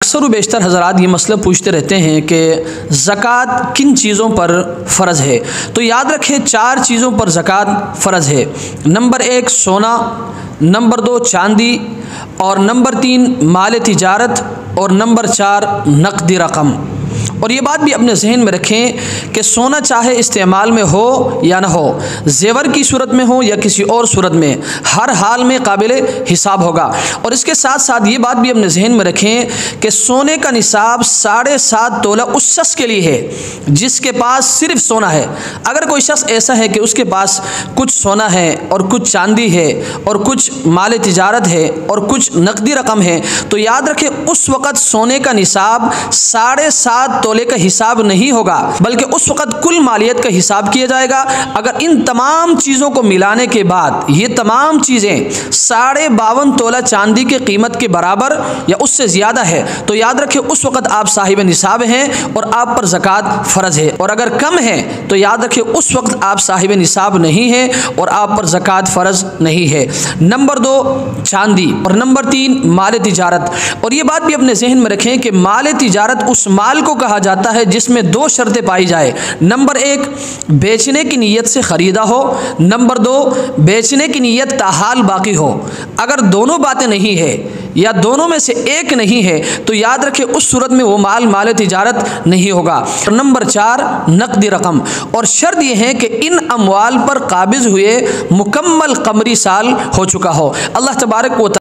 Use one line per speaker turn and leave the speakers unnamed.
अक्सर व बेशतर हज़रात ये मसला पूछते रहते हैं कि ज़कात किन चीज़ों पर फ़र्ज़ है। तो याद रखें 4 चीज़ों पर ज़कात फ़र्ज़ है। नंबर 1 सोना, नंबर 2 चांदी, और नंबर 3 माल तिजारत, और नंबर 4 नकदी रकम। और ये बात भी अपने जहन में रखें कि सोना चाहे इस्तेमाल में हो या ना हो, जेवर की सूरत में हो या किसी और सूरत में, हर हाल में काबिल हिसाब होगा। और इसके साथ साथ ये बात भी अपने जहन में रखें कि सोने का निसाब 7.5 तोला उस शख्स के लिए है जिसके पास सिर्फ सोना है। अगर कोई शख्स ऐसा है कि उसके पास कुछ सोना है और कुछ चांदी है और कुछ माल तिजारत है और कुछ नकदी रकम है, तो याद रखें उस वक़्त सोने का निसाब 7.5 तोले का हिसाब नहीं होगा, बल्कि उस वक़्त कुल मालियत का हिसाब किया जाएगा। अगर इन तमाम चीज़ों को मिलाने के बाद ये तमाम चीज़ें 52.5 तोला चांदी की कीमत के बराबर या उससे ज़्यादा है, तो याद रखें उस वक़्त आप साहिब निसाब हैं और आप पर ज़कात फ़र्ज़ है। और अगर कम है तो याद रखें उस वक़्त आप साहिब निसाब नहीं हैं और आप पर ज़कात फ़र्ज़ नहीं है। नंबर 2 चांदी, और नंबर 3 माल तिजारत। और ये बात भी अपने जहन में रखें कि माल तिजारत उस माल को कहा जाता है जिसमें 2 शर्तें पाई जाए। नंबर 1 बेचने की नीयत से ख़रीदा हो, नंबर 2 बेचने की नीयत ताहाल बाकी हो। अगर दोनों बातें नहीं है या दोनों में से एक नहीं है तो याद रखें उस सूरत में वो माल तिजारत नहीं होगा। नंबर 4 नकदी रकम। और शर्त यह है कि इन अमवाल पर काबिज हुए मुकम्मल कमरी साल हो चुका हो। अल्लाह तबारक व